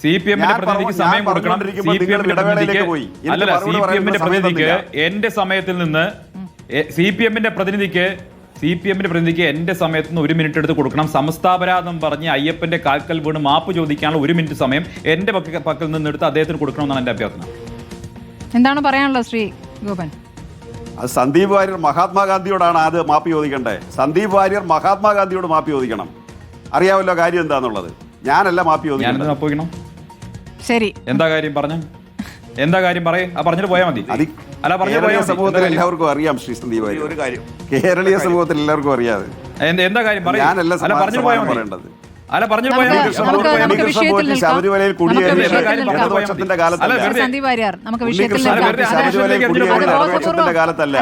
CPM-ന്റെ പ്രതിനിധിക്ക് സമയം കൊടുക്കണം. CPM-ന്റെ പ്രതിനിധിക്ക് എന്റെ സമയത്തിൽ നിന്ന് CPM-ന്റെ പ്രതിനിധിക്ക് എന്റെ സമയത്ത് നിന്ന് 1 മിനിറ്റ് എടുത്ത് കൊടുക്കണം. സമസ്താപരാധം പറഞ്ഞ് അയ്യപ്പന്റെ കാൽക്കൽ വീണ് മാപ്പ് ചോദിക്കാനുള്ള 1 മിനിറ്റ് സമയം എന്റെ പക്കൽ നിന്ന് എടുത്ത് അദ്ദേഹത്തിന് കൊടുക്കണമെന്നാണ് എന്റെ അഭ്യർത്ഥന. എന്താണ് പറയാനുള്ളത് ശ്രീ ഗോപൻ? സന്ദീപ് വാര്യർ മഹാത്മാഗാന്ധിയോടാണ് അത് മാപ്പ് ചോദിക്കണ്ടേ. സന്ദീപ് വാര്യർ മഹാത്മാഗാന്ധിയോട് മാപ്പ് ചോദിക്കണം. അറിയാമല്ലോ കാര്യം എന്താന്നുള്ളത്. ഞാനല്ല മാപ്പ് ചോദിക്കണം. ശരി, എന്താ കാര്യം പറയേ? പറഞ്ഞിട്ട് പോയാൽ മതി. കേരളീയ സമൂഹത്തിൽ എല്ലാവർക്കും അറിയാം ശ്രീ സന്ദീപ് വാര്യർ. ഒരു കാര്യം കേരളീയ സമൂഹത്തിൽ എല്ലാവർക്കും അറിയാതെ. എന്താ കാര്യം ഞാനല്ല പറയേണ്ടത്. ശബരിമലയിൽ ഇടതുപക്ഷത്തിന്റെ കാലത്തല്ല,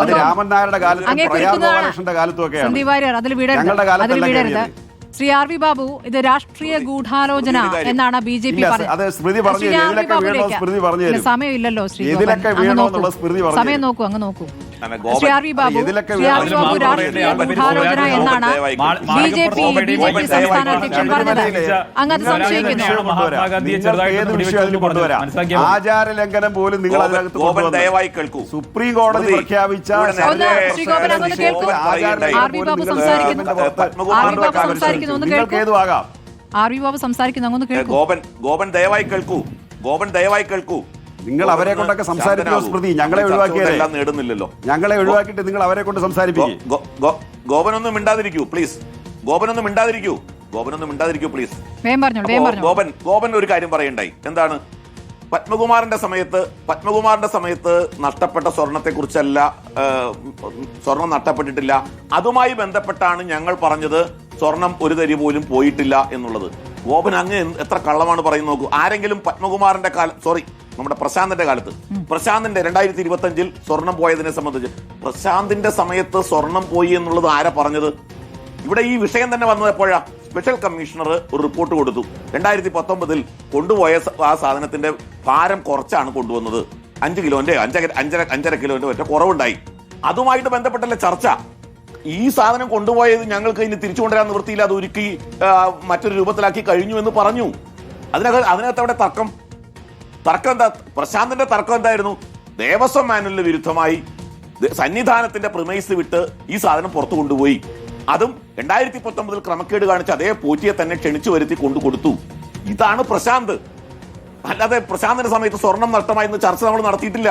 അത് രാമൻ നായരുടെ കാലത്തും പ്രയാഗോപാലകൃഷ്ണന്റെ കാലത്തും ഒക്കെയാണ്. ഞങ്ങളുടെ കാലത്തല്ല. ശ്രീ RV ബാബു, ഇത് രാഷ്ട്രീയ ഗൂഢാലോചന എന്നാണ് BJP പറഞ്ഞത്. സമയമില്ലല്ലോ ശ്രീ, സമയം നോക്കൂ, അങ്ങ് നോക്കൂ. ശ്രീ RV ബാബു രാഷ്ട്രീയ ഗൂഢാലോചന എന്നാണ് BJP സംസ്ഥാന അധ്യക്ഷൻ പറഞ്ഞത്. അങ്ങ് സംശയിക്കുന്നു? ആചാരലംഘനം പോലും നിങ്ങൾ ദയവായി കേൾക്കൂ. സുപ്രീം കോടതി പ്രഖ്യാപിച്ച ശ്രീ ഗോപൻ അങ്ങ് കേൾക്കൂ. RV ബാബു സംസാരിക്കുന്നു. ഗോപൻ ദയവായി കേൾക്കൂ. നിങ്ങൾ അവരെ കൊണ്ടൊക്കെ സംസാരിക്കുന്ന സ്മൃതി ഞങ്ങളെ ഒഴിവാക്കിയതെല്ലാം നേടുന്നില്ലല്ലോ. ഞങ്ങളെ ഒഴിവാക്കിയിട്ട് നിങ്ങൾ അവരെ കൊണ്ട് സംസാരിപ്പിക്കും. ഗോപനൊന്നും മിണ്ടാതിരിക്കൂ പ്ലീസ്. പ്ലീസ്. ഗോപൻ ഒരു കാര്യം പറയണ്ടായി. എന്താണ്? പത്മകുമാറിന്റെ സമയത്ത് നഷ്ടപ്പെട്ട സ്വർണത്തെ കുറിച്ചല്ല, സ്വർണം നഷ്ടപ്പെട്ടിട്ടില്ല. അതുമായി ബന്ധപ്പെട്ടാണ് ഞങ്ങൾ പറഞ്ഞത് സ്വർണം ഒരു തരി പോലും പോയിട്ടില്ല എന്നുള്ളത്. ഗോപൻ അങ്ങ് എത്ര കള്ളമാണ് പറയുന്നത് നോക്കൂ. ആരെങ്കിലും പത്മകുമാറിന്റെ നമ്മുടെ പ്രശാന്തിന്റെ കാലത്ത്, പ്രശാന്തിന്റെ 2025 സ്വർണം പോയതിനെ സംബന്ധിച്ച് പ്രശാന്തിന്റെ സമയത്ത് സ്വർണം പോയി എന്നുള്ളത് ആരാ പറഞ്ഞത്? ഇവിടെ ഈ വിഷയം തന്നെ വന്നത് എപ്പോഴാ? സ്പെഷ്യൽ കമ്മീഷണർ ഒരു റിപ്പോർട്ട് കൊടുത്തു. 2019 കൊണ്ടുപോയ ആ സാധനത്തിന്റെ ഭാരം കുറച്ചാണ് കൊണ്ടുവന്നത്. 5 കിലോന്റെ 5.5 കിലോന്റെ ഒറ്റ കുറവുണ്ടായി. അതുമായിട്ട് ബന്ധപ്പെട്ടല്ലേ ചർച്ച. ഈ സാധനം കൊണ്ടുപോയത് ഞങ്ങൾക്ക് ഇനി തിരിച്ചു കൊണ്ടുവരാൻ നിവൃത്തിയില്ല, അത് ഒരുക്കി മറ്റൊരു രൂപത്തിലാക്കി കഴിഞ്ഞു എന്ന് പറഞ്ഞു. അതിനകത്ത് അവിടെ തർക്കം എന്താ? പ്രശാന്തിന്റെ തർക്കം എന്തായിരുന്നു? ദേവസ്വം മാനുവലിന് വിരുദ്ധമായി സന്നിധാനത്തിന്റെ പ്രിമൈസ് വിട്ട് ഈ സാധനം പുറത്തു കൊണ്ടുപോയി. അതും 2019 ക്രമക്കേട് കാണിച്ച് അതേ പോറ്റിയെ തന്നെ ക്ഷണിച്ചു വരുത്തി കൊടുത്തു. ഇതാണ് പ്രശാന്ത്. അല്ലാതെ പ്രശാന്തിന്റെ സമയത്ത് സ്വർണം നഷ്ടമായെന്ന് ചർച്ച നമ്മൾ നടത്തിയിട്ടില്ല.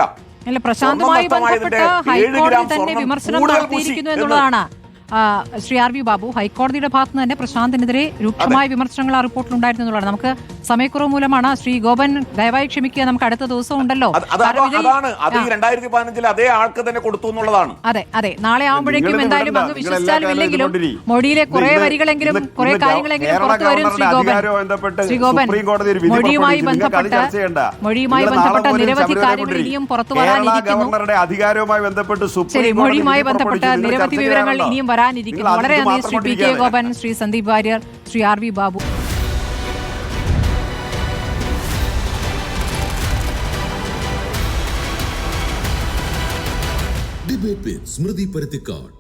പ്രശാന്തുമായി ബന്ധപ്പെട്ട് ഹൈക്കോടതി തന്നെ വിമർശനം നടത്തിയിരിക്കുന്നു എന്നുള്ളതാണ് ശ്രീ RV ബാബു. ഹൈക്കോടതിയുടെ ഭാഗത്ത് നിന്ന് തന്നെ പ്രശാന്തിനെതിരെ രൂക്ഷമായ വിമർശനങ്ങൾ ആ റിപ്പോർട്ടിൽ ഉണ്ടായിരുന്നു എന്നുള്ളതാണ്. നമുക്ക് സമയക്കുറവ് മൂലമാണ്. ശ്രീ ഗോപൻ ദയവായി ക്ഷമിക്കുക, നമുക്ക് അടുത്ത ദിവസം ഉണ്ടല്ലോ. അതേ ആൾക്ക് തന്നെ കൊടുത്തു എന്നുള്ളതാണ്. അതെ, നാളെ ആവുമ്പോഴേക്കും എന്തായാലും അങ്ങ് വിശ്വസിച്ചാലും ഇല്ലെങ്കിലും മൊഴിയിലെ കുറെ വരികളെങ്കിലും കുറെ കാര്യങ്ങളെങ്കിലും പുറത്തു വരും. ശ്രീ ഗോപൻ മൊഴിയുമായി ബന്ധപ്പെട്ട നിരവധി കാര്യങ്ങൾ ഇനിയും പുറത്തു വരാനിരിക്കുന്നു. ശരി, മൊഴിയുമായി ബന്ധപ്പെട്ട നിരവധി വിവരങ്ങൾ ഇനിയും വരാനിരിക്കുന്നു. വളരെ നന്ദി Shri PK Gopan, Shri Sandeep Warrier, Shri RV Babu. Debate വിത്ത് സ്മൃതി പരുത്തിക്കാട്.